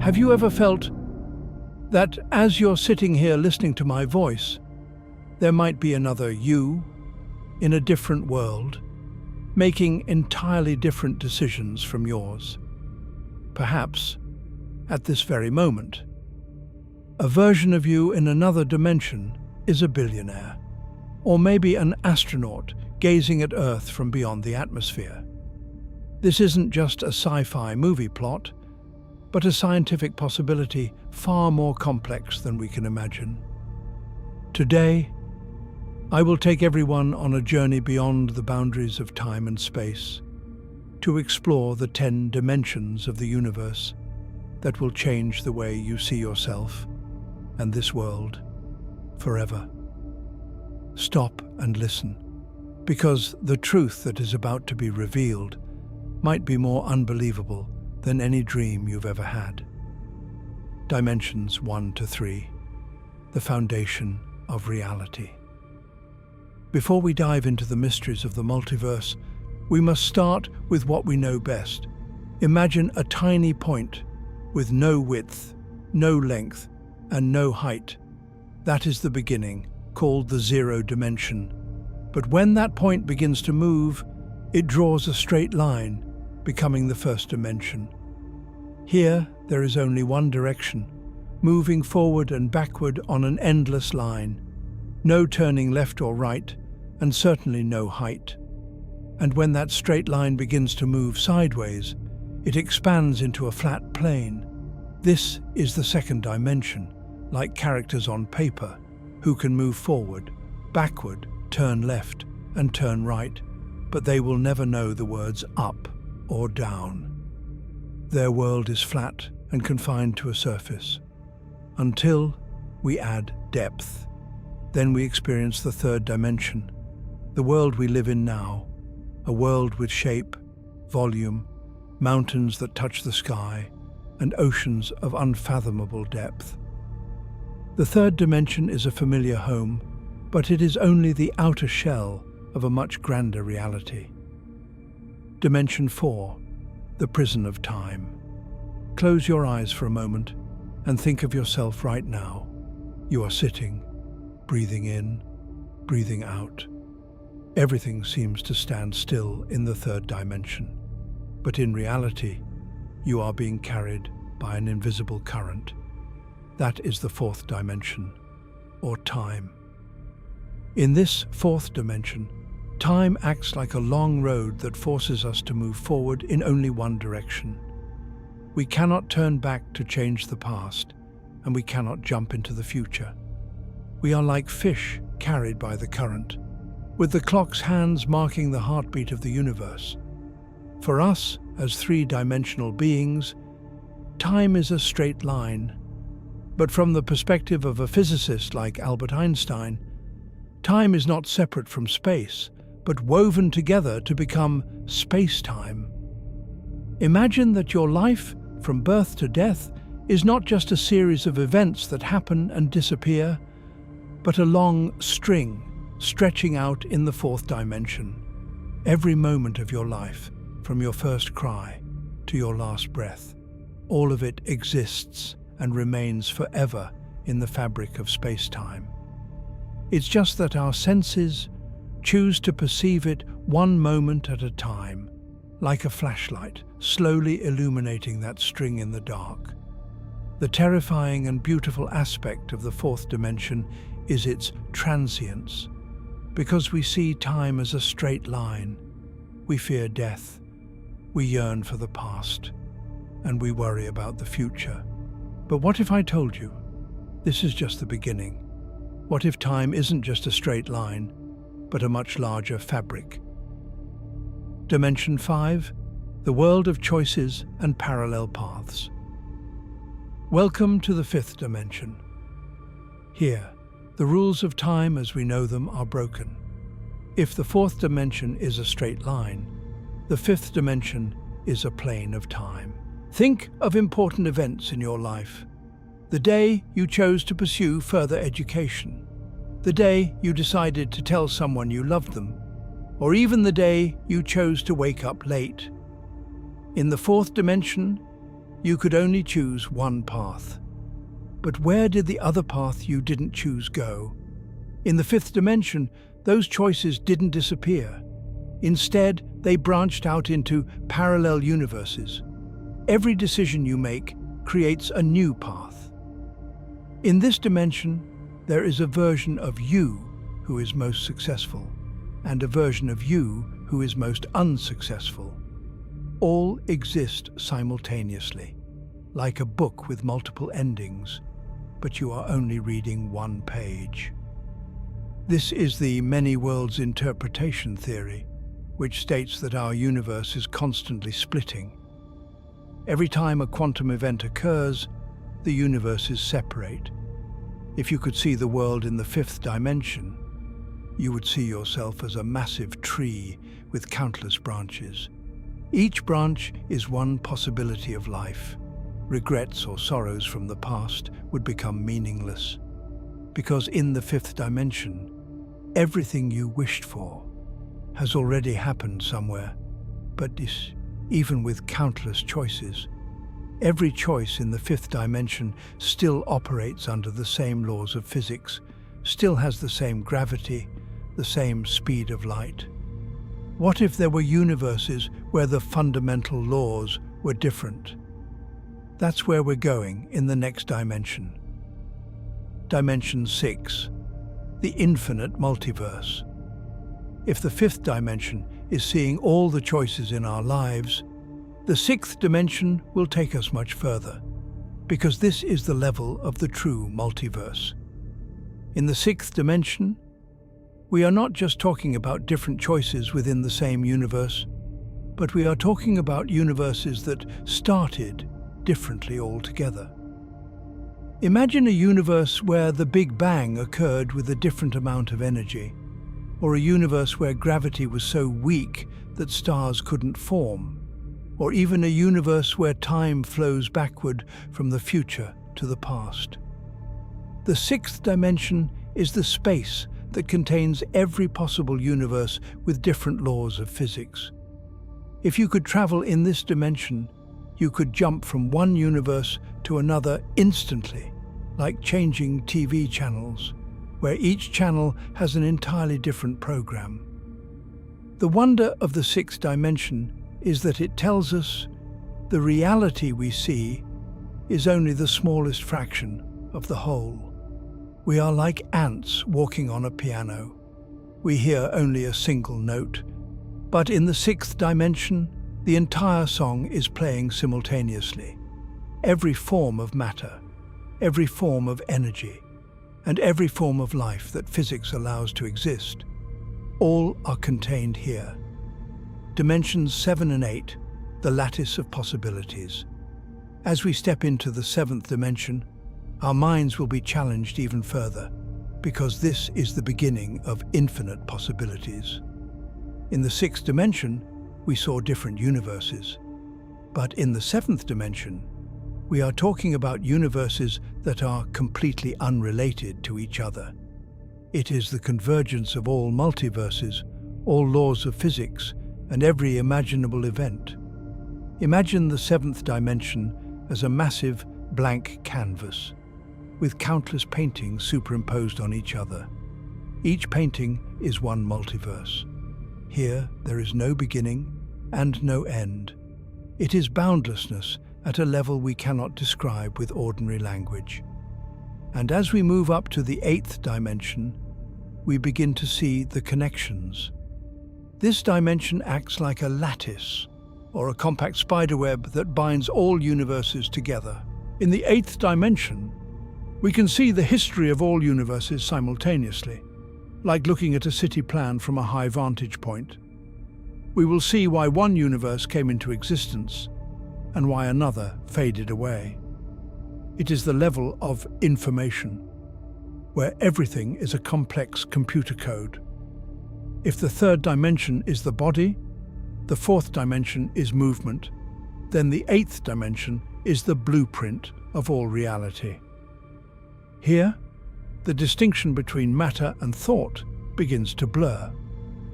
Have you ever felt that as you're sitting here listening to my voice, there might be another you in a different world, making entirely different decisions from yours? Perhaps, at this very moment, a version of you in another dimension is a billionaire, or maybe an astronaut gazing at Earth from beyond the atmosphere. This isn't just a sci-fi movie plot, but a scientific possibility far more complex than we can imagine. Today, I will take everyone on a journey beyond the boundaries of time and space to explore the 10 dimensions of the universe that will change the way you see yourself and this world forever. Stop and listen, because the truth that is about to be revealed might be more unbelievable than any dream you've ever had. Dimensions 1 to 3, the foundation of reality. Before we dive into the mysteries of the multiverse, we must start with what we know best. Imagine a tiny point with no width, no length, and no height. That is the beginning, called the zero dimension. But when that point begins to move, it draws a straight line, becoming the first dimension. Here, there is only one direction, moving forward and backward on an endless line. No turning left or right, and certainly no height. And when that straight line begins to move sideways, it expands into a flat plane. This is the second dimension, like characters on paper, who can move forward, backward, turn left, and turn right, but they will never know the words up or down. Their world is flat and confined to a surface, until we add depth. Then we experience the third dimension, the world we live in now, a world with shape, volume, mountains that touch the sky, and oceans of unfathomable depth. The third dimension is a familiar home, but it is only the outer shell of a much grander reality. Dimension 4, the prison of time. Close your eyes for a moment and think of yourself right now. You are sitting, breathing in, breathing out. Everything seems to stand still in the third dimension, but in reality, you are being carried by an invisible current. That is the fourth dimension, or time. In this fourth dimension, time acts like a long road that forces us to move forward in only one direction. We cannot turn back to change the past, and we cannot jump into the future. We are like fish carried by the current, with the clock's hands marking the heartbeat of the universe. For us, as three-dimensional beings, time is a straight line. But from the perspective of a physicist like Albert Einstein, time is not separate from space, but woven together to become spacetime. Imagine that your life, from birth to death, is not just a series of events that happen and disappear, but a long string stretching out in the fourth dimension. Every moment of your life, from your first cry to your last breath, all of it exists and remains forever in the fabric of space-time. It's just that our senses choose to perceive it one moment at a time, like a flashlight slowly illuminating that string in the dark. The terrifying and beautiful aspect of the fourth dimension is its transience. Because we see time as a straight line, we fear death, we yearn for the past, and we worry about the future. But what if I told you this is just the beginning? What if time isn't just a straight line, but a much larger fabric? Dimension 5, the world of choices and parallel paths. Welcome to the fifth dimension. Here, the rules of time as we know them are broken. If the fourth dimension is a straight line, the fifth dimension is a plane of time. Think of important events in your life. The day you chose to pursue further education. The day you decided to tell someone you loved them. Or even the day you chose to wake up late. In the fourth dimension, You could only choose one path. But where did the other path you didn't choose go? In the fifth dimension, those choices didn't disappear. Instead, they branched out into parallel universes. Every decision you make creates a new path. In this dimension, there is a version of you who is most successful, and a version of you who is most unsuccessful. All exist simultaneously, like a book with multiple endings, but you are only reading one page. This is the many worlds interpretation theory, which states that our universe is constantly splitting. Every time a quantum event occurs, the universes separate. If you could see the world in the fifth dimension, you would see yourself as a massive tree with countless branches. Each branch is one possibility of life. Regrets or sorrows from the past would become meaningless, because in the fifth dimension, everything you wished for has already happened somewhere. But even with countless choices, every choice in the fifth dimension still operates under the same laws of physics, still has the same gravity, the same speed of light. What if there were universes where the fundamental laws were different? That's where we're going in the next dimension. Dimension 6, the infinite multiverse. If the fifth dimension is seeing all the choices in our lives, the sixth dimension will take us much further, because this is the level of the true multiverse. In the sixth dimension, we are not just talking about different choices within the same universe, but we are talking about universes that started differently altogether. Imagine a universe where the Big Bang occurred with a different amount of energy, or a universe where gravity was so weak that stars couldn't form, or even a universe where time flows backward from the future to the past. The sixth dimension is the space that contains every possible universe with different laws of physics. If you could travel in this dimension, you could jump from one universe to another instantly, like changing TV channels, where each channel has an entirely different program. The wonder of the sixth dimension is that it tells us the reality we see is only the smallest fraction of the whole. We are like ants walking on a piano. We hear only a single note, but in the sixth dimension, the entire song is playing simultaneously. Every form of matter, every form of energy, and every form of life that physics allows to exist, all are contained here. Dimensions 7 and 8, the lattice of possibilities. As we step into the seventh dimension, our minds will be challenged even further, because this is the beginning of infinite possibilities. In the sixth dimension, we saw different universes. But in the seventh dimension, we are talking about universes that are completely unrelated to each other. It is the convergence of all multiverses, all laws of physics, and every imaginable event. Imagine the seventh dimension as a massive blank canvas, with countless paintings superimposed on each other. Each painting is one multiverse. Here, there is no beginning and no end. It is boundlessness at a level we cannot describe with ordinary language. And as we move up to the eighth dimension, we begin to see the connections. This dimension acts like a lattice, or a compact spiderweb that binds all universes together. In the eighth dimension, we can see the history of all universes simultaneously, like looking at a city plan from a high vantage point. We will see why one universe came into existence and why another faded away. It is the level of information, where everything is a complex computer code. If the third dimension is the body, the fourth dimension is movement, then the eighth dimension is the blueprint of all reality. Here, the distinction between matter and thought begins to blur,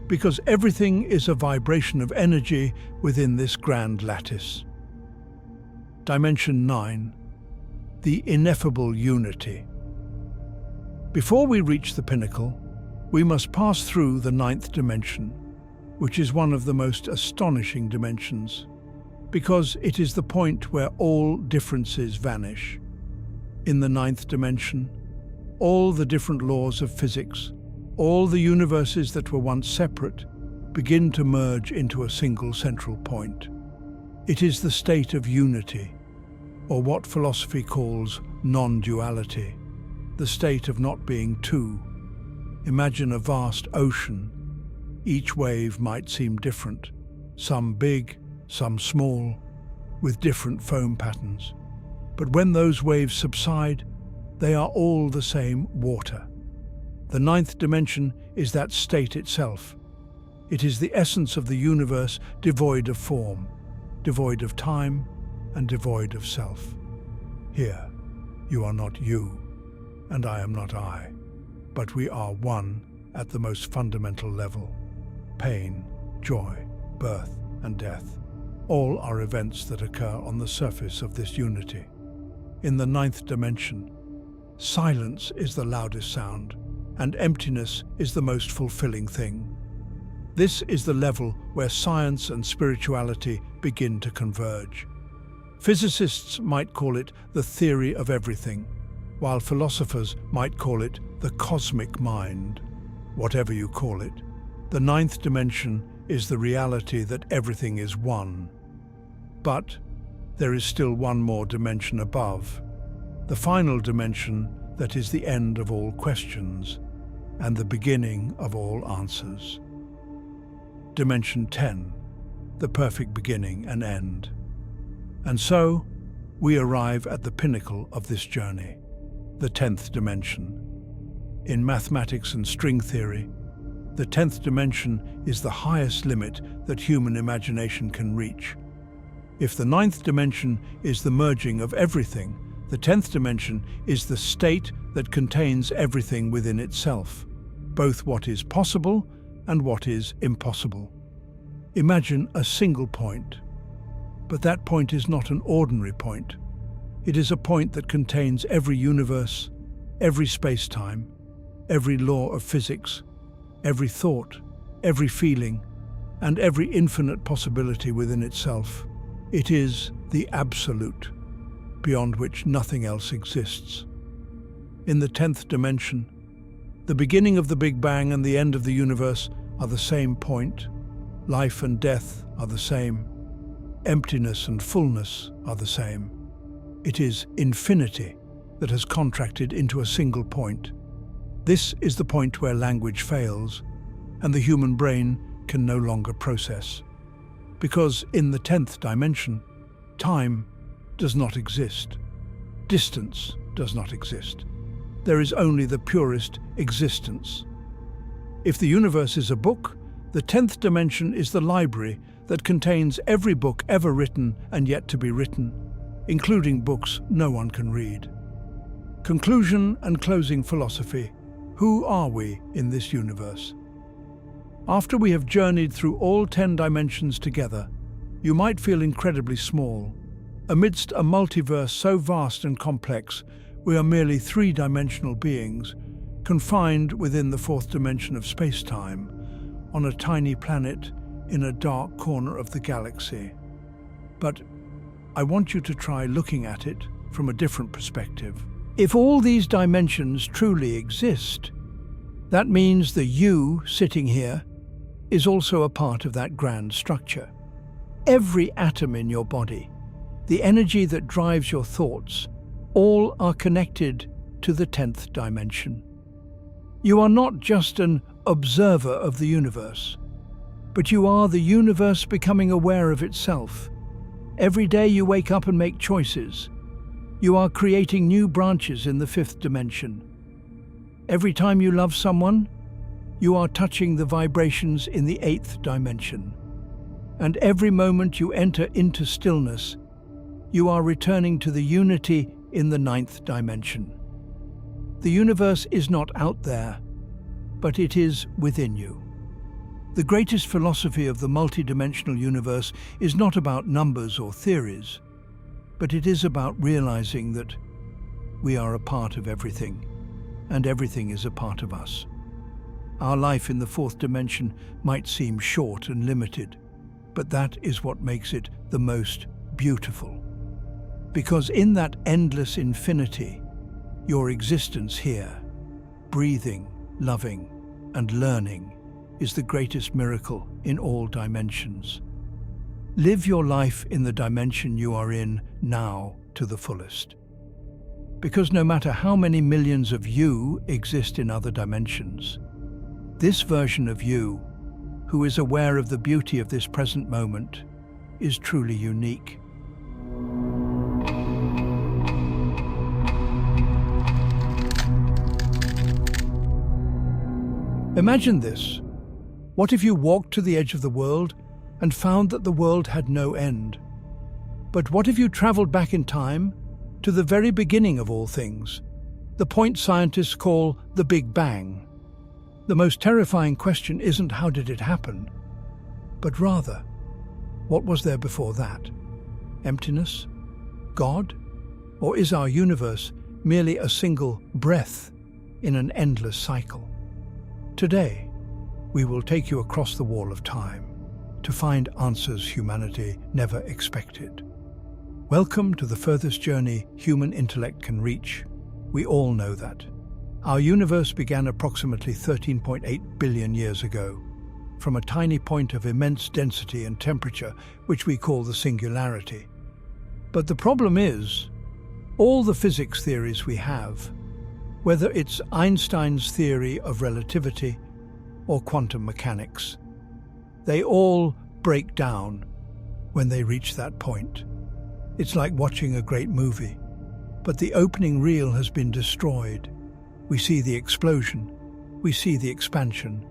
because everything is a vibration of energy within this grand lattice. Dimension 9. The ineffable unity. Before we reach the pinnacle, we must pass through the 9th dimension, which is one of the most astonishing dimensions, because it is the point where all differences vanish. In the 9th dimension, all the different laws of physics, all the universes that were once separate, begin to merge into a single central point. It is the state of unity, or what philosophy calls non-duality, the state of not being two. Imagine a vast ocean. Each wave might seem different, some big, some small, with different foam patterns. But when those waves subside, they are all the same water. The 9th dimension is that state itself. It is the essence of the universe, devoid of form, devoid of time, and devoid of self. Here, you are not you, and I am not I, but we are one at the most fundamental level. Pain, joy, birth, and death, all are events that occur on the surface of this unity. In the 9th dimension, silence is the loudest sound, and emptiness is the most fulfilling thing. This is the level where science and spirituality begin to converge. Physicists might call it the theory of everything, while philosophers might call it the cosmic mind. Whatever you call it, the 9th dimension is the reality that everything is one. But there is still one more dimension above, the final dimension that is the end of all questions and the beginning of all answers. Dimension 10, the perfect beginning and end. And so, we arrive at the pinnacle of this journey, the 10th dimension. In mathematics and string theory, the 10th dimension is the highest limit that human imagination can reach. If the 9th dimension is the merging of everything, the 10th dimension is the state that contains everything within itself, both what is possible and what is impossible. Imagine a single point, but that point is not an ordinary point. It is a point that contains every universe, every space-time, every law of physics, every thought, every feeling, and every infinite possibility within itself. It is the absolute, beyond which nothing else exists. In the 10th dimension, the beginning of the Big Bang and the end of the universe are the same point. Life and death are the same. Emptiness and fullness are the same. It is infinity that has contracted into a single point. This is the point where language fails and the human brain can no longer process. Because in the 10th dimension, time does not exist. Distance does not exist. There is only the purest existence. If the universe is a book, the 10th dimension is the library that contains every book ever written and yet to be written, including books no one can read. Conclusion and closing philosophy. Who are we in this universe? After we have journeyed through all 10 dimensions together, you might feel incredibly small. Amidst a multiverse so vast and complex, we are merely three-dimensional beings, confined within the 4th dimension of space-time, on a tiny planet in a dark corner of the galaxy. But I want you to try looking at it from a different perspective. If all these dimensions truly exist, that means the you sitting here is also a part of that grand structure. Every atom in your body, the energy that drives your thoughts, all are connected to the 10th dimension. You are not just an observer of the universe, but you are the universe becoming aware of itself. Every day you wake up and make choices. You are creating new branches in the 5th dimension. Every time you love someone, you are touching the vibrations in the 8th dimension. And every moment you enter into stillness, you are returning to the unity in the 9th dimension. The universe is not out there, but it is within you. The greatest philosophy of the multidimensional universe is not about numbers or theories, but it is about realizing that we are a part of everything, and everything is a part of us. Our life in the fourth dimension might seem short and limited, but that is what makes it the most beautiful. Because in that endless infinity, your existence here, breathing, loving, and learning, is the greatest miracle in all dimensions. Live your life in the dimension you are in now to the fullest. Because no matter how many millions of you exist in other dimensions, this version of you, who is aware of the beauty of this present moment, is truly unique. Imagine this. What if you walked to the edge of the world and found that the world had no end? But what if you traveled back in time to the very beginning of all things, the point scientists call the Big Bang? The most terrifying question isn't how did it happen, but rather, what was there before that? Emptiness? God? Or is our universe merely a single breath in an endless cycle? Today, we will take you across the wall of time to find answers humanity never expected. Welcome to the furthest journey human intellect can reach. We all know that. Our universe began approximately 13.8 billion years ago, from a tiny point of immense density and temperature, which we call the singularity. But the problem is, all the physics theories we have, whether it's Einstein's theory of relativity or quantum mechanics, they all break down when they reach that point. It's like watching a great movie, but the opening reel has been destroyed. We see the explosion, we see the expansion,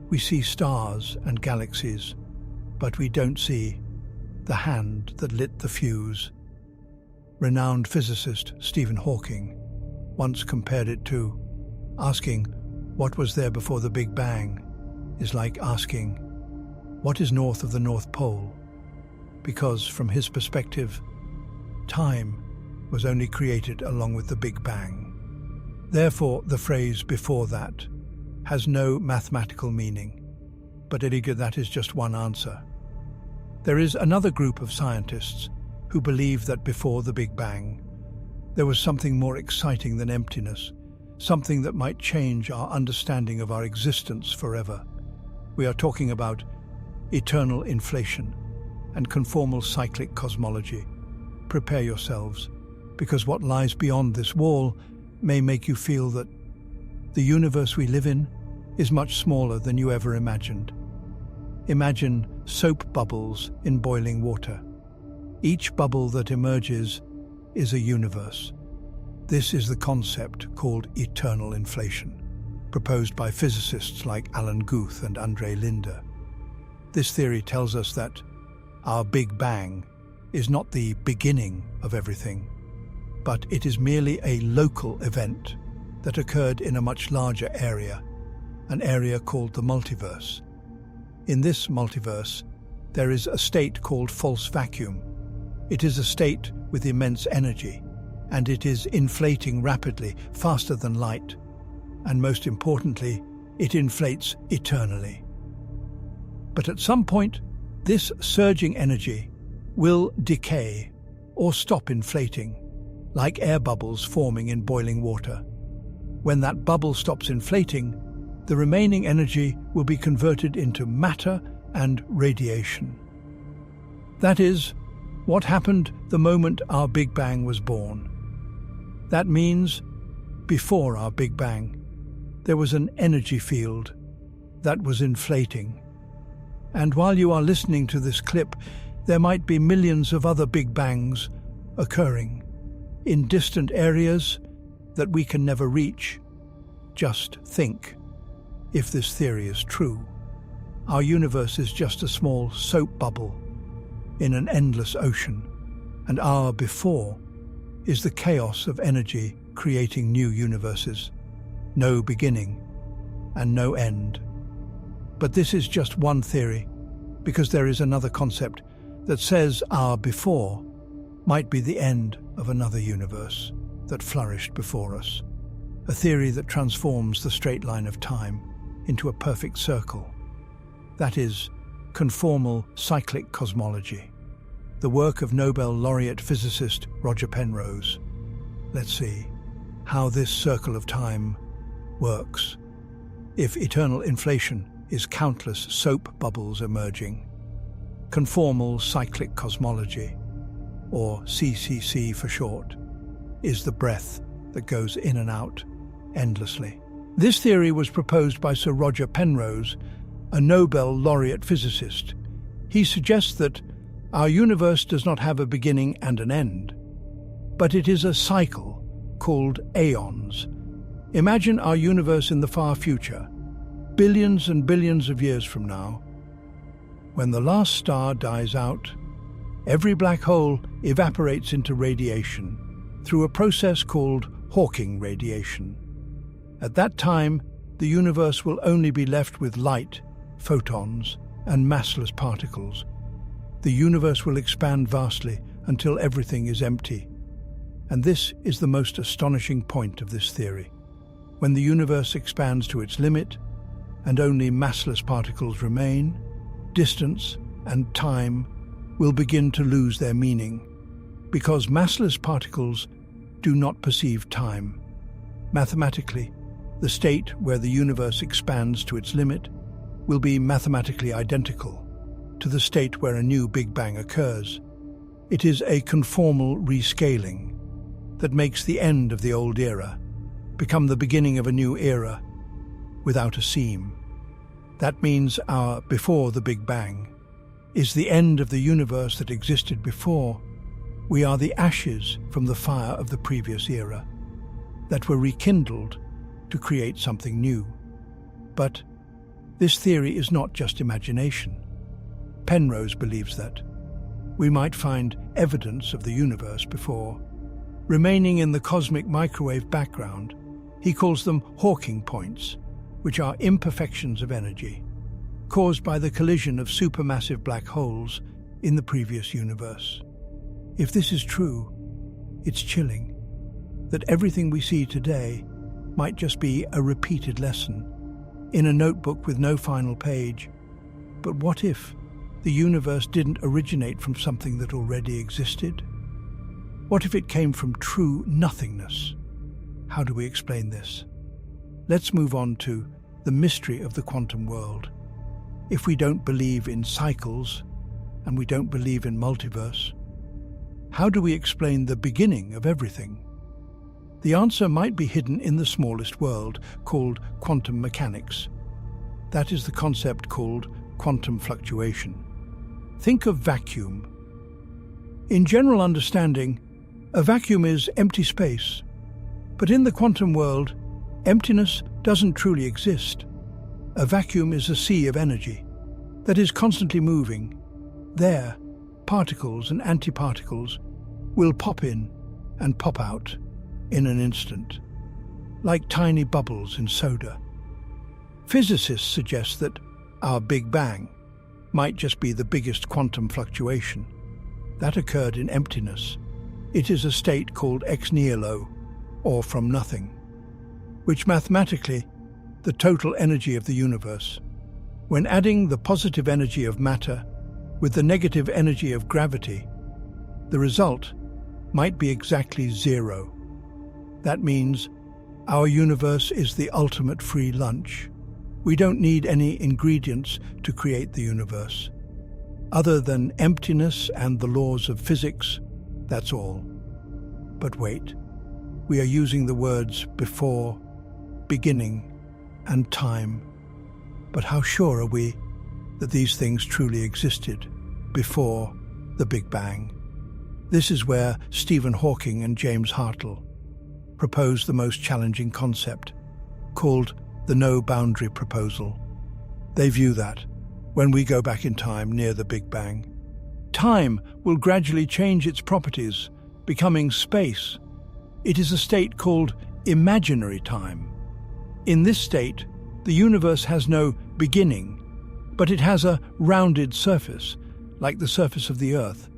we see stars and galaxies, but we don't see the hand that lit the fuse. Renowned physicist Stephen Hawking once compared it to asking what was there before the Big Bang is like asking what is north of the North Pole, because from his perspective, time was only created along with the Big Bang. Therefore, the phrase before that has no mathematical meaning, but that is just one answer. There is another group of scientists who believe that before the Big Bang, there was something more exciting than emptiness, something that might change our understanding of our existence forever. We are talking about eternal inflation and conformal cyclic cosmology. Prepare yourselves, because what lies beyond this wall may make you feel that the universe we live in is much smaller than you ever imagined. Imagine soap bubbles in boiling water. Each bubble that emerges is a universe. This is the concept called eternal inflation, proposed by physicists like Alan Guth and Andre Linde. This theory tells us that our Big Bang is not the beginning of everything, but it is merely a local event that occurred in a much larger area, an area called the multiverse. In this multiverse, there is a state called false vacuum. It is a state with immense energy, and it is inflating rapidly, faster than light. And most importantly, it inflates eternally. But at some point, this surging energy will decay or stop inflating, like air bubbles forming in boiling water. When that bubble stops inflating, the remaining energy will be converted into matter and radiation. That is what happened the moment our Big Bang was born. That means, before our Big Bang, there was an energy field that was inflating. And while you are listening to this clip, there might be millions of other Big Bangs occurring in distant areas that we can never reach. Just think, if this theory is true, our universe is just a small soap bubble in an endless ocean, and our before is the chaos of energy creating new universes. No beginning and no end. But this is just one theory, because there is another concept that says our before might be the end of another universe that flourished before us, a theory that transforms the straight line of time into a perfect circle. That is, conformal cyclic cosmology, the work of Nobel laureate physicist Roger Penrose. Let's see how this circle of time works. If eternal inflation is countless soap bubbles emerging, conformal cyclic cosmology, or CCC for short, is the breath that goes in and out endlessly. This theory was proposed by Sir Roger Penrose, a Nobel laureate physicist. He suggests that our universe does not have a beginning and an end, but it is a cycle called aeons. Imagine our universe in the far future, billions and billions of years from now. When the last star dies out, every black hole evaporates into radiation through a process called Hawking radiation. At that time, the universe will only be left with light, photons, and massless particles. The universe will expand vastly until everything is empty. And this is the most astonishing point of this theory. When the universe expands to its limit, and only massless particles remain, distance and time will begin to lose their meaning, because massless particles do not perceive time. Mathematically, the state where the universe expands to its limit will be mathematically identical to the state where a new Big Bang occurs. It is a conformal rescaling that makes the end of the old era become the beginning of a new era without a seam. That means our before the Big Bang is the end of the universe that existed before. We are the ashes from the fire of the previous era that were rekindled to create something new. But this theory is not just imagination. Penrose believes that we might find evidence of the universe before, remaining in the cosmic microwave background. He calls them Hawking points, which are imperfections of energy caused by the collision of supermassive black holes in the previous universe. If this is true, it's chilling that everything we see today might just be a repeated lesson in a notebook with no final page. But what if the universe didn't originate from something that already existed? What if it came from true nothingness? How do we explain this? Let's move on to the mystery of the quantum world. If we don't believe in cycles and we don't believe in multiverse, how do we explain the beginning of everything? The answer might be hidden in the smallest world, called quantum mechanics. That is the concept called quantum fluctuation. Think of vacuum. In general understanding, a vacuum is empty space. But in the quantum world, emptiness doesn't truly exist. A vacuum is a sea of energy that is constantly moving. There, particles and antiparticles will pop in and pop out in an instant, like tiny bubbles in soda. Physicists suggest that our Big Bang might just be the biggest quantum fluctuation that occurred in emptiness. It is a state called ex nihilo, or from nothing, which mathematically the total energy of the universe. When adding the positive energy of matter with the negative energy of gravity, the result might be exactly zero. That means our universe is the ultimate free lunch. We don't need any ingredients to create the universe. Other than emptiness and the laws of physics, that's all. But wait, we are using the words before, beginning, and time. But how sure are we that these things truly existed before the Big Bang? This is where Stephen Hawking and James Hartle proposed the most challenging concept, called the no-boundary proposal. They view that, when we go back in time near the Big Bang, time will gradually change its properties, becoming space. It is a state called imaginary time. In this state, the universe has no beginning, but it has a rounded surface, like the surface of the Earth.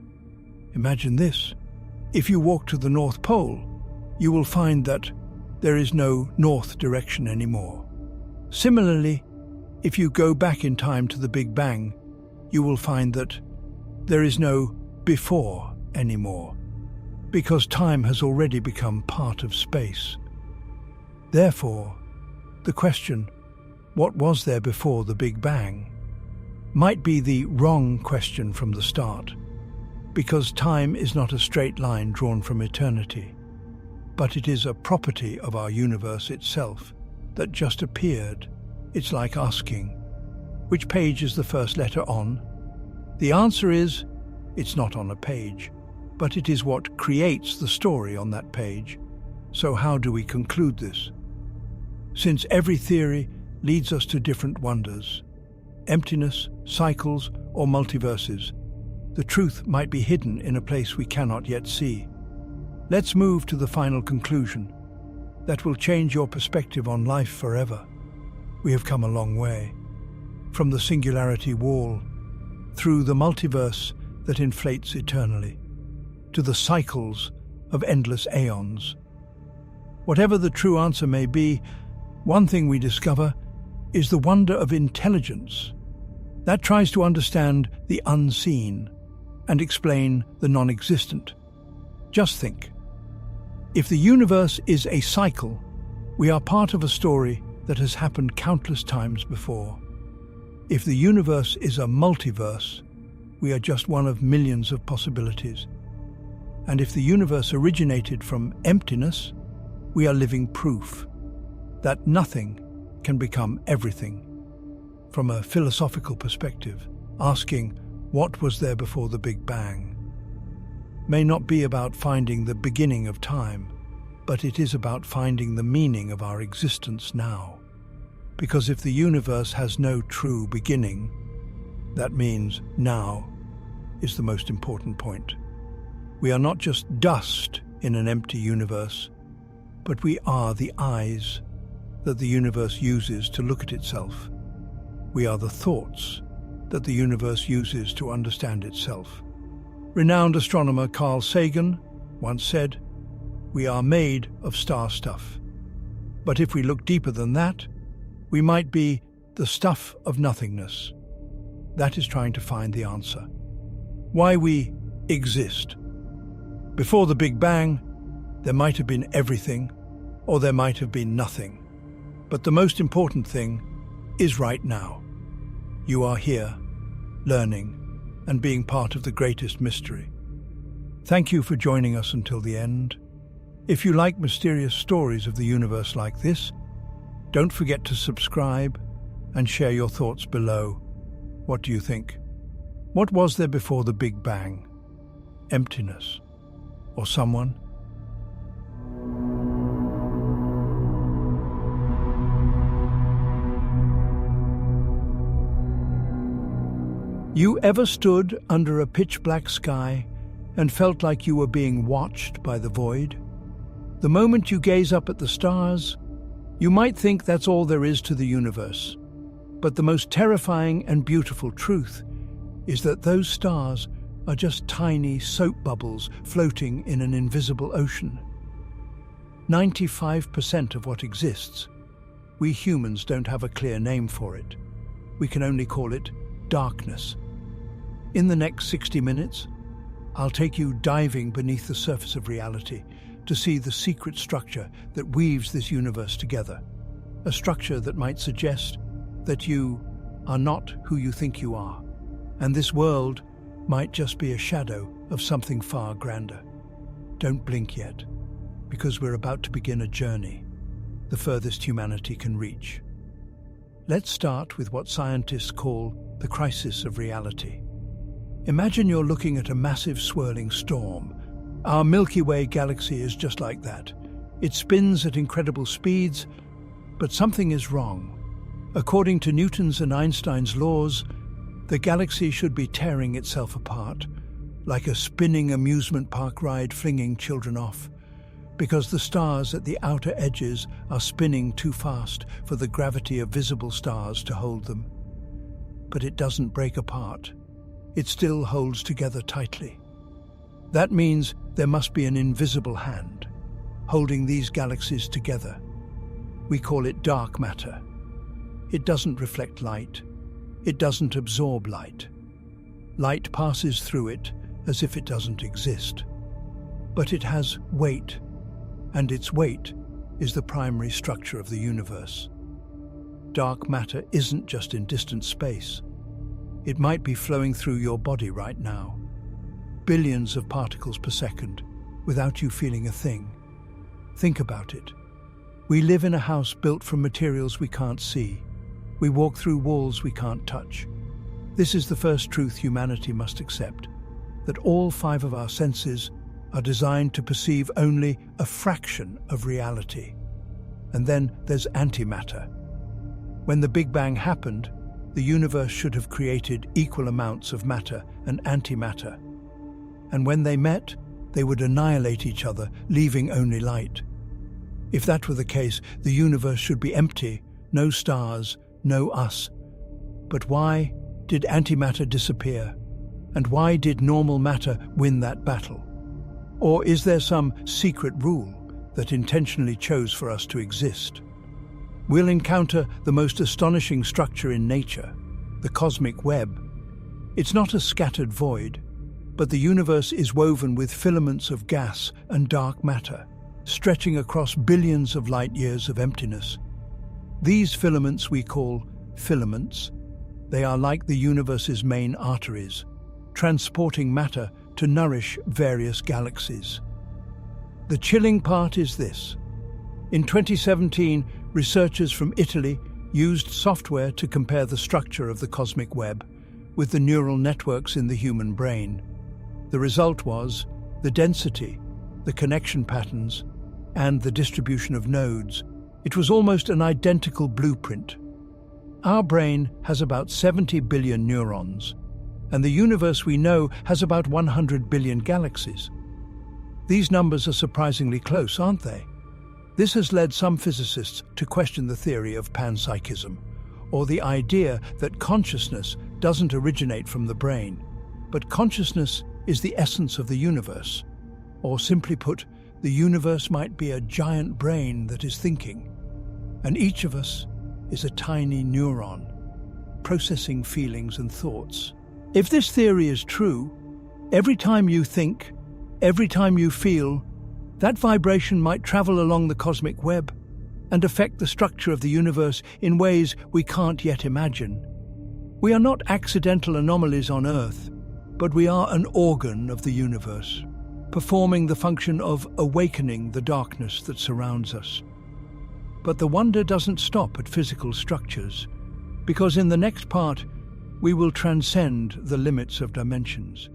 Imagine this. If you walk to the North Pole, you will find that there is no north direction anymore. Similarly, if you go back in time to the Big Bang, you will find that there is no before anymore, because time has already become part of space. Therefore, the question, what was there before the Big Bang, might be the wrong question from the start, because time is not a straight line drawn from eternity, but it is a property of our universe itself that just appeared. It's like asking, which page is the first letter on? The answer is, it's not on a page, but it is what creates the story on that page. So how do we conclude this? Since every theory leads us to different wonders, emptiness, cycles, or multiverses, the truth might be hidden in a place we cannot yet see. Let's move to the final conclusion that will change your perspective on life forever. We have come a long way, from the singularity wall, through the multiverse that inflates eternally, to the cycles of endless aeons. Whatever the true answer may be, one thing we discover is the wonder of intelligence that tries to understand the unseen and explain the non-existent. Just think, if the universe is a cycle, we are part of a story that has happened countless times before. If the universe is a multiverse, we are just one of millions of possibilities. And if the universe originated from emptiness, we are living proof that nothing can become everything. From a philosophical perspective, asking what was there before the Big Bang may not be about finding the beginning of time, but it is about finding the meaning of our existence now. Because if the universe has no true beginning, that means now is the most important point. We are not just dust in an empty universe, but we are the eyes that the universe uses to look at itself. We are the thoughts that the universe uses to understand itself. Renowned astronomer Carl Sagan once said, "We are made of star stuff." But if we look deeper than that, we might be the stuff of nothingness. That is trying to find the answer. Why we exist. Before the Big Bang, there might have been everything, or there might have been nothing. But the most important thing is right now. You are here, learning, and being part of the greatest mystery. Thank you for joining us until the end. If you like mysterious stories of the universe like this, don't forget to subscribe and share your thoughts below. What do you think? What was there before the Big Bang? Emptiness? Or someone? You ever stood under a pitch-black sky and felt like you were being watched by the void? The moment you gaze up at the stars, you might think that's all there is to the universe. But the most terrifying and beautiful truth is that those stars are just tiny soap bubbles floating in an invisible ocean. 95% of what exists, we humans don't have a clear name for it. We can only call it darkness. In the next 60 minutes, I'll take you diving beneath the surface of reality to see the secret structure that weaves this universe together. A structure that might suggest that you are not who you think you are, and this world might just be a shadow of something far grander. Don't blink yet, because we're about to begin a journey, the furthest humanity can reach. Let's start with what scientists call the crisis of reality. Imagine you're looking at a massive swirling storm. Our Milky Way galaxy is just like that. It spins at incredible speeds, but something is wrong. According to Newton's and Einstein's laws, the galaxy should be tearing itself apart, like a spinning amusement park ride flinging children off, because the stars at the outer edges are spinning too fast for the gravity of visible stars to hold them. But it doesn't break apart. It still holds together tightly. That means there must be an invisible hand holding these galaxies together. We call it dark matter. It doesn't reflect light. It doesn't absorb light. Light passes through it as if it doesn't exist. But it has weight, and its weight is the primary structure of the universe. Dark matter isn't just in distant space. It might be flowing through your body right now. Billions of particles per second, without you feeling a thing. Think about it. We live in a house built from materials we can't see. We walk through walls we can't touch. This is the first truth humanity must accept, that all 5 of our senses are designed to perceive only a fraction of reality. And then there's antimatter. When the Big Bang happened, the universe should have created equal amounts of matter and antimatter. And when they met, they would annihilate each other, leaving only light. If that were the case, the universe should be empty, no stars, no us. But why did antimatter disappear? And why did normal matter win that battle? Or is there some secret rule that intentionally chose for us to exist? We'll encounter the most astonishing structure in nature, the cosmic web. It's not a scattered void, but the universe is woven with filaments of gas and dark matter, stretching across billions of light years of emptiness. These filaments we call filaments. They are like the universe's main arteries, transporting matter to nourish various galaxies. The chilling part is this. In 2017, researchers from Italy used software to compare the structure of the cosmic web with the neural networks in the human brain. The result was the density, the connection patterns, and the distribution of nodes. It was almost an identical blueprint. Our brain has about 70 billion neurons, and the universe we know has about 100 billion galaxies. These numbers are surprisingly close, aren't they? This has led some physicists to question the theory of panpsychism, or the idea that consciousness doesn't originate from the brain, but consciousness is the essence of the universe. Or simply put, the universe might be a giant brain that is thinking, and each of us is a tiny neuron, processing feelings and thoughts. If this theory is true, every time you think, every time you feel, that vibration might travel along the cosmic web and affect the structure of the universe in ways we can't yet imagine. We are not accidental anomalies on Earth, but we are an organ of the universe, performing the function of awakening the darkness that surrounds us. But the wonder doesn't stop at physical structures, because in the next part, we will transcend the limits of dimensions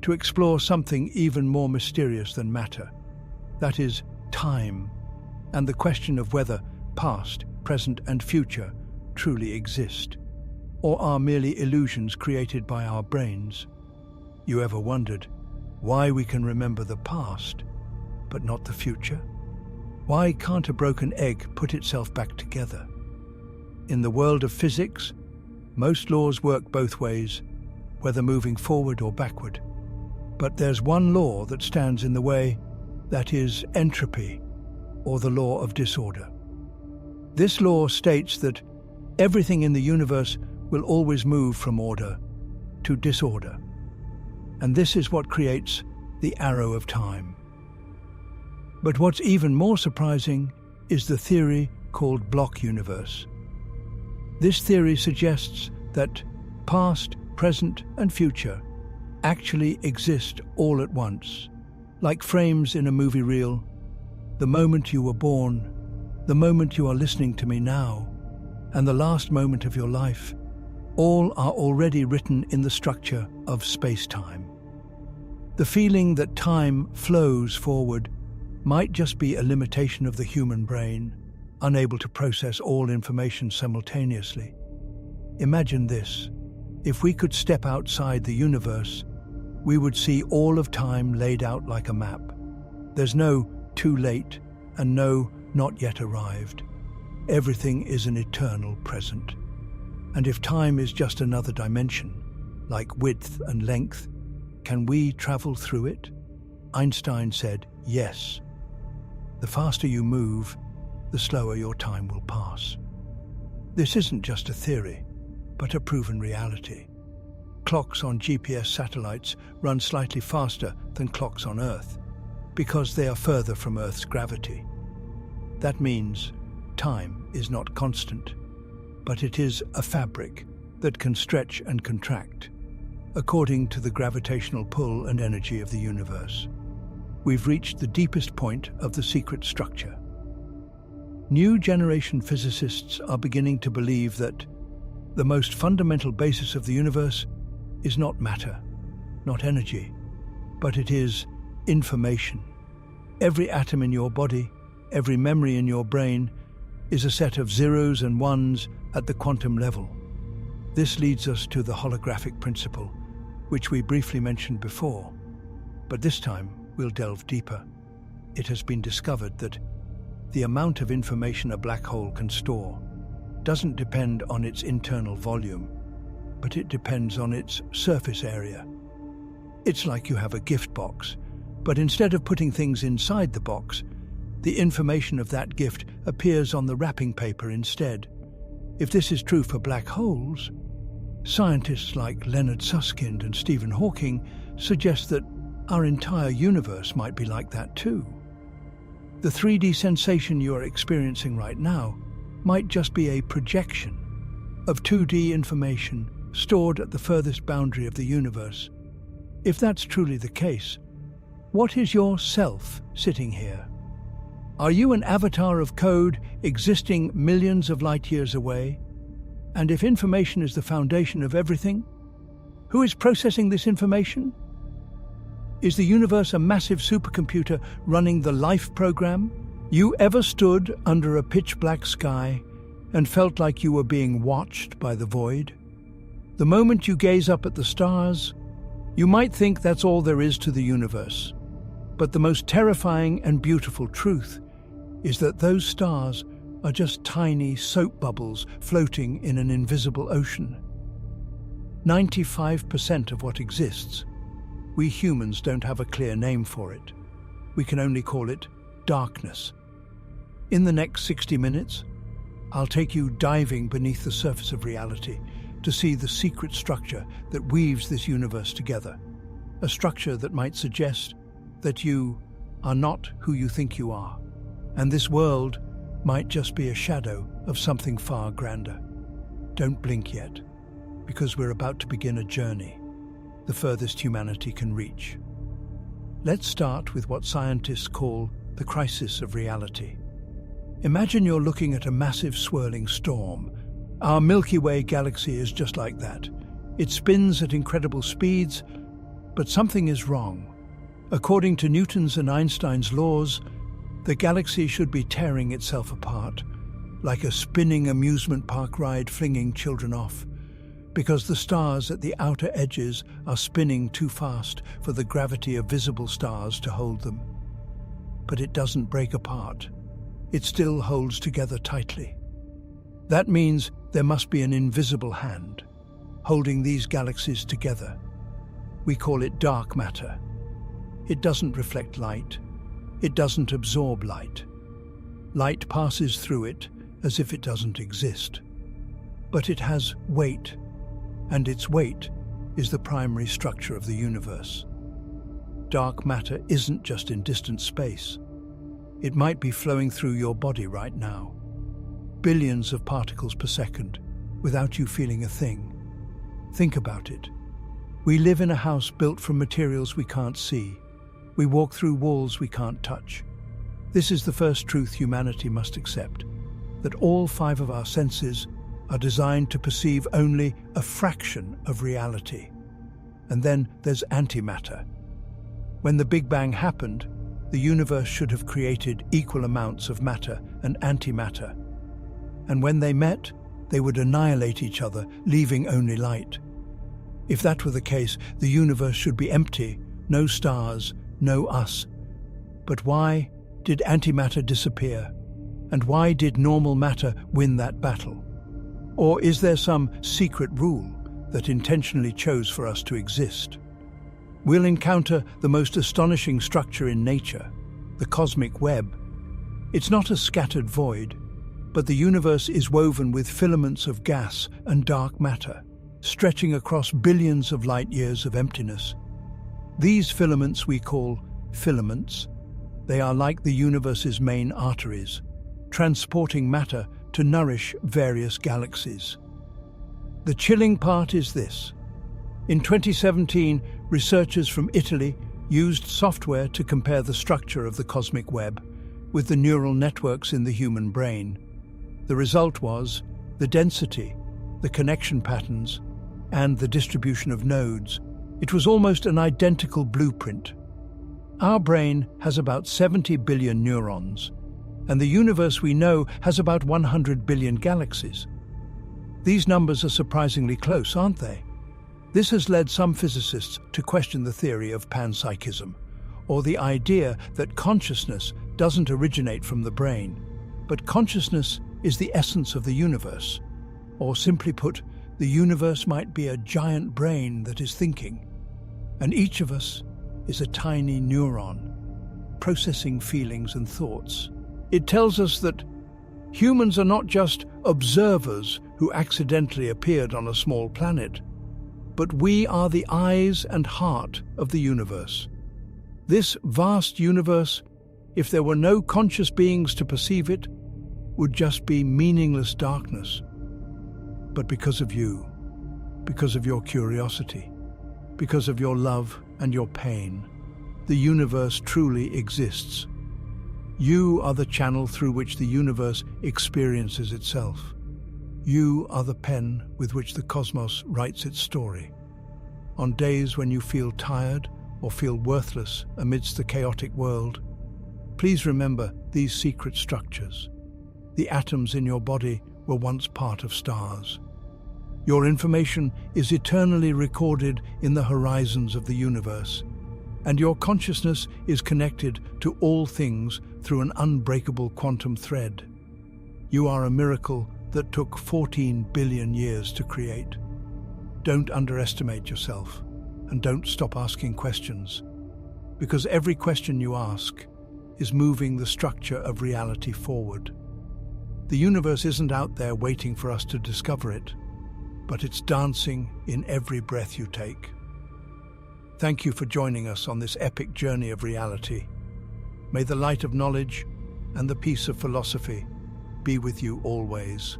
to explore something even more mysterious than matter. That is, time, and the question of whether past, present, and future truly exist, or are merely illusions created by our brains. You ever wondered why we can remember the past, but not the future? Why can't a broken egg put itself back together? In the world of physics, most laws work both ways, whether moving forward or backward. But there's one law that stands in the way, that is entropy, or the law of disorder. This law states that everything in the universe will always move from order to disorder. And this is what creates the arrow of time. But what's even more surprising is the theory called block universe. This theory suggests that past, present, and future actually exist all at once, like frames in a movie reel. The moment you were born, the moment you are listening to me now, and the last moment of your life, all are already written in the structure of space-time. The feeling that time flows forward might just be a limitation of the human brain, unable to process all information simultaneously. Imagine this. If we could step outside the universe, we would see all of time laid out like a map. There's no too late and no not yet arrived. Everything is an eternal present. And if time is just another dimension, like width and length, can we travel through it? Einstein said, yes. The faster you move, the slower your time will pass. This isn't just a theory, but a proven reality. Clocks on GPS satellites run slightly faster than clocks on Earth because they are further from Earth's gravity. That means time is not constant, but it is a fabric that can stretch and contract according to the gravitational pull and energy of the universe. We've reached the deepest point of the secret structure. New generation physicists are beginning to believe that the most fundamental basis of the universe is not matter, not energy, but it is information. Every atom in your body, every memory in your brain, is a set of zeros and ones at the quantum level. This leads us to the holographic principle, which we briefly mentioned before, but this time we'll delve deeper. It has been discovered that the amount of information a black hole can store doesn't depend on its internal volume, but it depends on its surface area. It's like you have a gift box, but instead of putting things inside the box, the information of that gift appears on the wrapping paper instead. If this is true for black holes, scientists like Leonard Susskind and Stephen Hawking suggest that our entire universe might be like that too. The 3D sensation you are experiencing right now might just be a projection of 2D information stored at the furthest boundary of the universe. If that's truly the case, what is your self sitting here? Are you an avatar of code existing millions of light years away? And if information is the foundation of everything, who is processing this information? Is the universe a massive supercomputer running the life program? You ever stood under a pitch-black sky and felt like you were being watched by the void? The moment you gaze up at the stars, you might think that's all there is to the universe. But the most terrifying and beautiful truth is that those stars are just tiny soap bubbles floating in an invisible ocean. 95% of what exists, we humans don't have a clear name for it. We can only call it darkness. In the next 60 minutes, I'll take you diving beneath the surface of reality to see the secret structure that weaves this universe together. A structure that might suggest that you are not who you think you are, and this world might just be a shadow of something far grander. Don't blink yet, because we're about to begin a journey, the furthest humanity can reach. Let's start with what scientists call the crisis of reality. Imagine you're looking at a massive swirling storm. Our Milky Way galaxy is just like that. It spins at incredible speeds, but something is wrong. According to Newton's and Einstein's laws, the galaxy should be tearing itself apart, like a spinning amusement park ride flinging children off, because the stars at the outer edges are spinning too fast for the gravity of visible stars to hold them. But it doesn't break apart. It still holds together tightly. That means there must be an invisible hand holding these galaxies together. We call it dark matter. It doesn't reflect light. It doesn't absorb light. Light passes through it as if it doesn't exist. But it has weight, and its weight is the primary structure of the universe. Dark matter isn't just in distant space. It might be flowing through your body right now. Billions of particles per second, without you feeling a thing. Think about it. We live in a house built from materials we can't see. We walk through walls we can't touch. This is the first truth humanity must accept, that all 5 of our senses are designed to perceive only a fraction of reality. And then there's antimatter. When the Big Bang happened, the universe should have created equal amounts of matter and antimatter. And when they met, they would annihilate each other, leaving only light. If that were the case, the universe should be empty, no stars, no us. But why did antimatter disappear? And why did normal matter win that battle? Or is there some secret rule that intentionally chose for us to exist? We'll encounter the most astonishing structure in nature, the cosmic web. It's not a scattered void, but the universe is woven with filaments of gas and dark matter, stretching across billions of light-years of emptiness. These filaments we call filaments. They are like the universe's main arteries, transporting matter to nourish various galaxies. The chilling part is this. In 2017, researchers from Italy used software to compare the structure of the cosmic web with the neural networks in the human brain. The result was the density, the connection patterns, and the distribution of nodes. It was almost an identical blueprint. Our brain has about 70 billion neurons, and the universe we know has about 100 billion galaxies. These numbers are surprisingly close, aren't they? This has led some physicists to question the theory of panpsychism, or the idea that consciousness doesn't originate from the brain, but consciousness is the essence of the universe. Or simply put, the universe might be a giant brain that is thinking, and each of us is a tiny neuron, processing feelings and thoughts. It tells us that humans are not just observers who accidentally appeared on a small planet, but we are the eyes and heart of the universe. This vast universe, if there were no conscious beings to perceive it, would just be meaningless darkness. But because of you, because of your curiosity, because of your love and your pain, the universe truly exists. You are the channel through which the universe experiences itself. You are the pen with which the cosmos writes its story. On days when you feel tired or feel worthless amidst the chaotic world, please remember these secret structures. The atoms in your body were once part of stars. Your information is eternally recorded in the horizons of the universe, and your consciousness is connected to all things through an unbreakable quantum thread. You are a miracle that took 14 billion years to create. Don't underestimate yourself, and don't stop asking questions, because every question you ask is moving the structure of reality forward. The universe isn't out there waiting for us to discover it, but it's dancing in every breath you take. Thank you for joining us on this epic journey of reality. May the light of knowledge and the peace of philosophy be with you always.